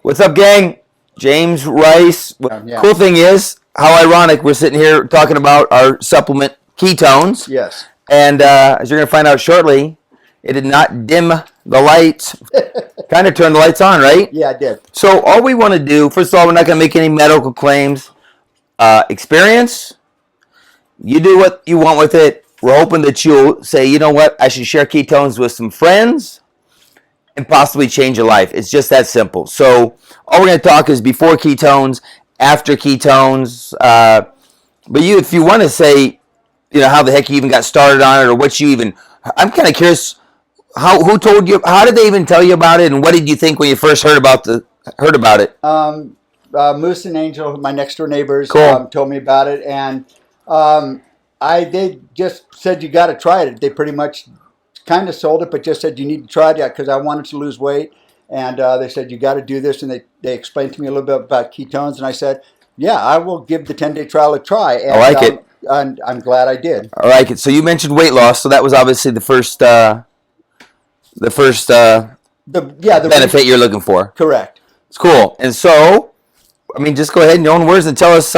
What's up, gang? James Rice. Yeah. Cool thing is, how ironic we're sitting here talking about our supplement ketones. Yes. And as you're going to find out shortly, it did not dim the lights. Kind of turned the lights on, right? Yeah, I did. So all we want to do, first of all, we're not going to make any medical claims. Experience, you do what you want with it. We're hoping that you'll say, you know what, I should share ketones with some friends and possibly change your life. It's just that simple. So all we're going to talk is before ketones, after ketones. But if you want to say, how the heck you even got started on it, or what you even, I'm kind of curious, who told you, how did they even tell you about it, and what did you think when you first heard about it? Moose and Angel, my next door neighbors, Cool. told me about it, and they just said you got to try it. They pretty much kind of sold it, but just said you need to try it because I wanted to lose weight, and they said you got to do this, and they explained to me a little bit about ketones, and I said, yeah, I will give the 10-day trial a try. And, I like it. And I'm glad I did. I like it. So you mentioned weight loss, so that was obviously the first benefit you're looking for. Correct. It's cool. And so, just go ahead in your own words and tell us,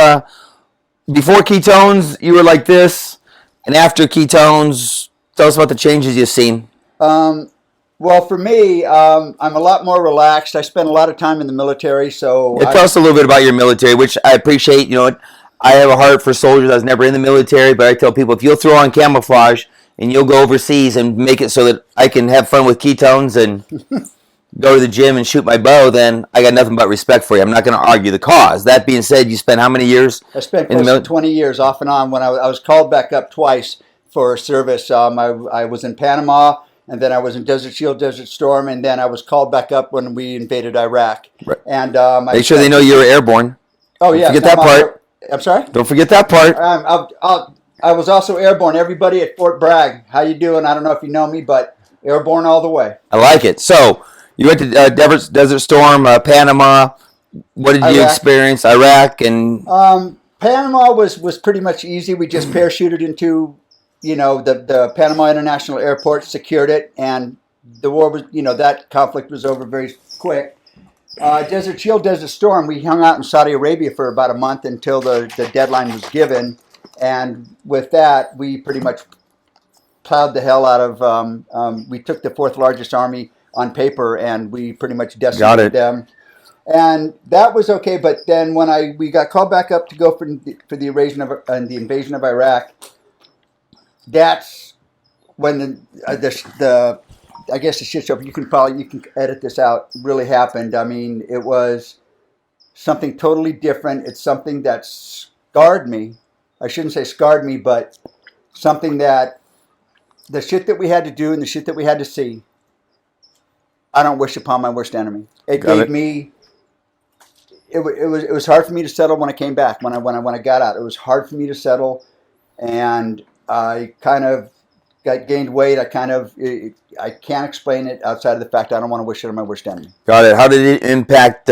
before ketones, you were like this, and after ketones, tell us about the changes you've seen. Well, for me, I'm a lot more relaxed. I spent a lot of time in the military, so... Yeah, tell us a little bit about your military, which I appreciate. You know what? I have a heart for soldiers. I was never in the military, but I tell people, if you'll throw on camouflage and you'll go overseas and make it so that I can have fun with ketones and go to the gym and shoot my bow, then I got nothing but respect for you. I'm not going to argue the cause. That being said, you spent how many years? I spent close to 20 years off and on. When I was called back up twice for service. I was in Panama, and then I was in Desert Shield, Desert Storm, and then I was called back up when we invaded Iraq. Right. And make sure they know you were airborne. Oh, yeah. Don't forget that part. I'm sorry? Don't forget that part. I was also airborne. Everybody at Fort Bragg, how you doing? I don't know if you know me, but airborne all the way. I like it. So you went to Desert Storm, Panama. What did you experience? Iraq and Panama was pretty much easy. We just parachuted into, the Panama International Airport, secured it, and the war was, that conflict was over very quick. Desert Shield, Desert Storm, we hung out in Saudi Arabia for about a month until the deadline was given. And with that, we pretty much plowed the hell out of, we took the fourth largest army on paper, and we pretty much decimated them. And that was okay, but then when we got called back up to go for the invasion of Iraq, that's when the I guess the shit show, you can edit this out, really happened. It was something totally different. It's something that scarred me. I shouldn't say scarred me, but something that the shit that we had to do and the shit that we had to see, I don't wish upon my worst enemy. It gave me. It was hard for me to settle when I came back. When I got out, it was hard for me to settle, and I kind of gained weight. I can't explain it outside of the fact I don't want to wish it on my worst enemy. Got it. How did it impact?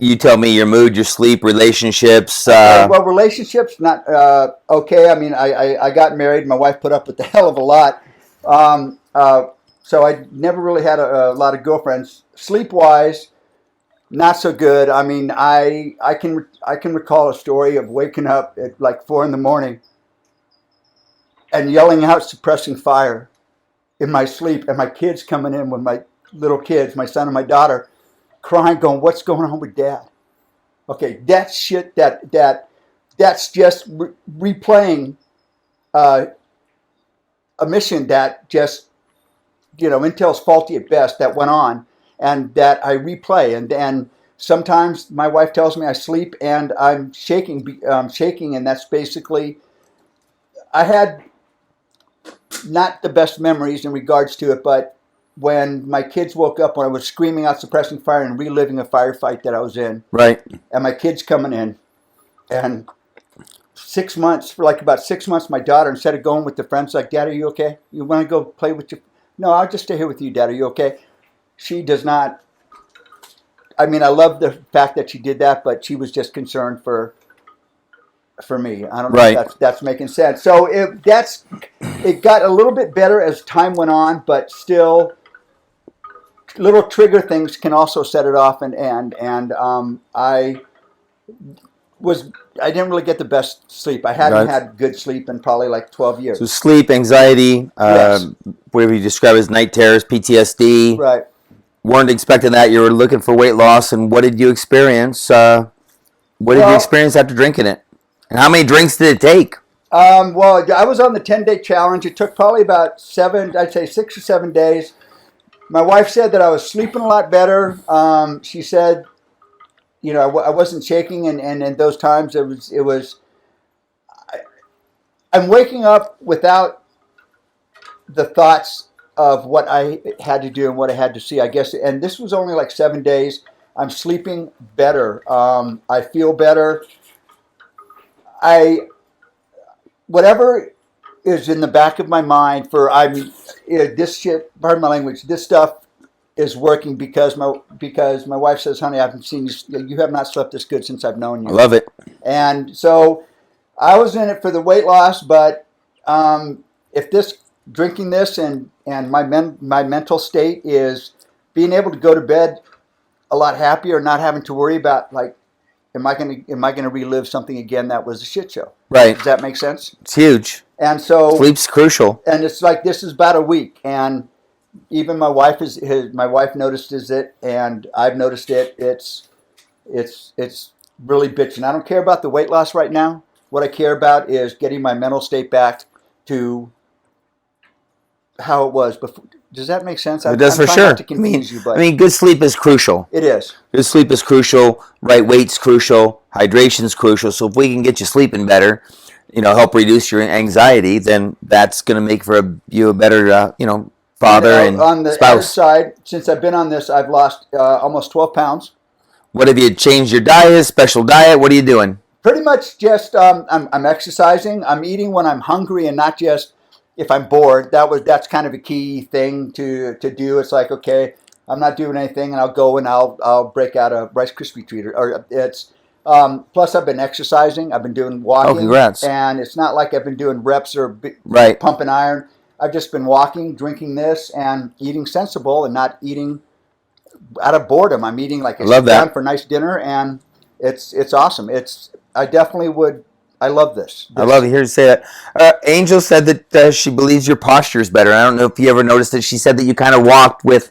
You tell me your mood, your sleep, relationships. Well, relationships not okay. I got married. My wife put up with a hell of a lot. So I never really had a lot of girlfriends. Sleep-wise, not so good. I can recall a story of waking up at like 4 a.m. and yelling out suppressing fire in my sleep, and my kids coming in with my little kids, my son and my daughter, crying, going, "What's going on with Dad?" Okay, that's shit. That's just replaying a mission that just, intel's faulty at best, that went on, and that I replay. And sometimes my wife tells me I sleep and I'm shaking, and that's basically, I had not the best memories in regards to it, but when my kids woke up, when I was screaming out suppressing fire and reliving a firefight that I was in, right, and my kids coming in, and 6 months, for like about 6 months, my daughter, instead of going with the friends, like, "Dad, are you okay? You want to go play with your..." "No, I'll just stay here with you, Dad. Are you okay?" She does not. I love the fact that she did that, but she was just concerned for me. I don't know if that's making sense. So it got a little bit better as time went on, but still little trigger things can also set it off, and I didn't really get the best sleep. I hadn't had good sleep in probably like 12 years. So sleep, anxiety, Yes. whatever you describe as night terrors, PTSD. Right. Weren't expecting that. You were looking for weight loss, and what did you experience? What did you experience after drinking it? And how many drinks did it take? Well, I was on the 10-day challenge. It took probably about 6 or 7 days. My wife said that I was sleeping a lot better. She said, I wasn't shaking, and in those times I'm waking up without the thoughts of what I had to do and what I had to see, I guess. And this was only like 7 days. I'm sleeping better. I feel better. Whatever is in the back of my mind this shit, pardon my language, this stuff is working because my wife says, honey, I haven't seen you have not slept this good since I've known you. I love it. And so I was in it for the weight loss, but if drinking this and my mental state is being able to go to bed a lot happier, not having to worry about like, am I gonna relive something again that was a shit show? Right. Does that make sense? It's huge. And so sleep's crucial. And it's like this is about a week, and even my wife noticed it, and I've noticed it. It's really bitching. I don't care about the weight loss right now. What I care about is getting my mental state back to how it was before. Does that make sense? It does, for sure. Not to confuse you, but good sleep is crucial. It is. Good sleep is crucial. Right weight's crucial. Hydration's crucial. So if we can get you sleeping better, help reduce your anxiety, then that's going to make you a better, father and on the spouse. other side, since I've been on this, I've lost almost 12 pounds. What have you changed your diet? Special diet? What are you doing? Pretty much just I'm exercising. I'm eating when I'm hungry and not just if I'm bored. That's kind of a key thing to do. It's like, okay, I'm not doing anything, and I'll go and I'll break out a Rice Krispie treat, or it's. Plus, I've been exercising. I've been doing walking. Oh, congrats! And it's not like I've been doing reps or right. pumping iron. I've just been walking, drinking this, and eating sensible, and not eating out of boredom. I'm eating like sit down for a nice dinner, and it's awesome. I definitely would. I love this. I love to hear you say that. Angel said that she believes your posture is better. I don't know if you ever noticed it. She said that you kind of walked with,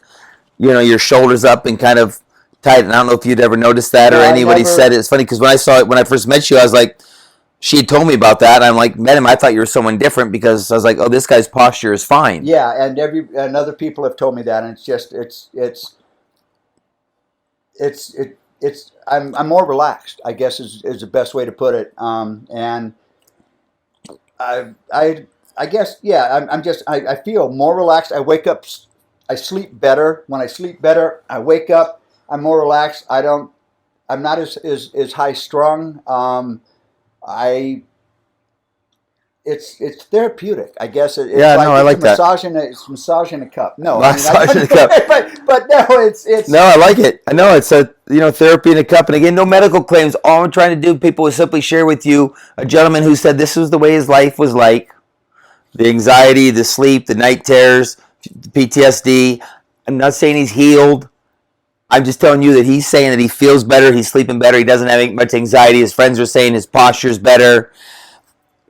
your shoulders up and kind of tight. And I don't know if you'd ever noticed that, or anybody said it. It's funny because when I saw it, when I first met you, I was like, she had told me about that. And I'm like, met him. I thought you were someone different because I was like, oh, this guy's posture is fine. Yeah, and other people have told me that, and it's just I'm more relaxed, I guess is the best way to put it. And I guess, yeah, I feel more relaxed. I wake up, I sleep better. When I sleep better, I wake up, I'm more relaxed. I'm not as high strung. It's therapeutic, I guess. It's I like that. It's massage in a cup. No, massage in a cup. But no, it's. No, I like it. I know it's a therapy in a cup. And again, no medical claims. All I'm trying to do, people, is simply share with you a gentleman who said this was the way his life was like. The anxiety, the sleep, the night terrors, the PTSD. I'm not saying he's healed. I'm just telling you that he's saying that he feels better. He's sleeping better. He doesn't have much anxiety. His friends are saying his posture's better.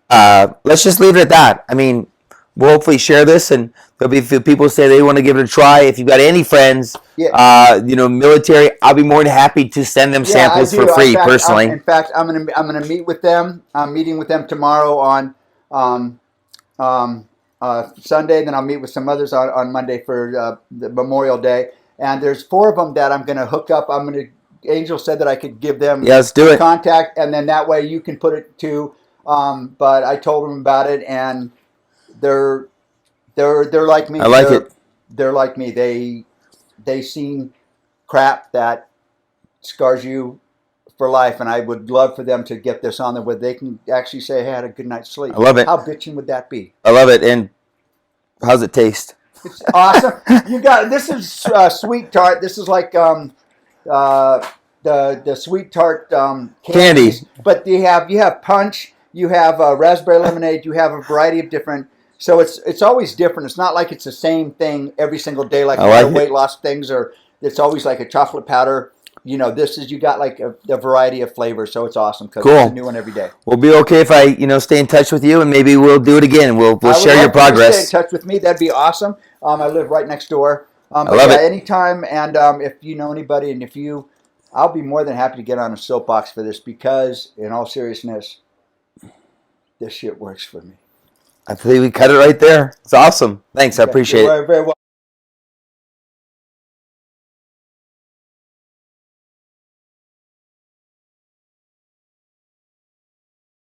Let's just leave it at that. I mean, we'll hopefully share this, and there'll be a few people say they want to give it a try. If you've got any friends, military, I'll be more than happy to send them samples for free. Personally, in fact, I'm gonna meet with them. I'm meeting with them tomorrow on Sunday. Then I'll meet with some others on Monday for the Memorial Day. And there's 4 of them that I'm gonna hook up. Angel said that I could give them let's do it. Contact, and then that way you can put it to. But I told them about it, and they're like me. I like it. They're like me. They seen crap that scars you for life, and I would love for them to get this on there where they can actually say, "Hey, I had a good night's sleep." I love it. How bitching would that be? I love it. And how's it taste? It's awesome. This is sweet tart. This is like the sweet tart candies. But you have punch. You have raspberry lemonade. You have a variety of different So it's always different. It's not like it's the same thing every single day, like a I lot like of it. weight loss things, or it's always like a chocolate powder. You know, this is, you got like a variety of flavors, so it's awesome because it's a Cool. new one every day. We'll be okay if I, stay in touch with you, and maybe we'll do it again. We'll I would share your love for you to stay in progress. touch with me. That'd be awesome. I live right next door. I But love yeah, it. anytime. And if you know anybody, and I'll be more than happy to get on a soapbox for this because, in all seriousness, this shit works for me. I think we cut it right there. It's awesome. Thanks. I Okay, appreciate you're it. very, very welcome.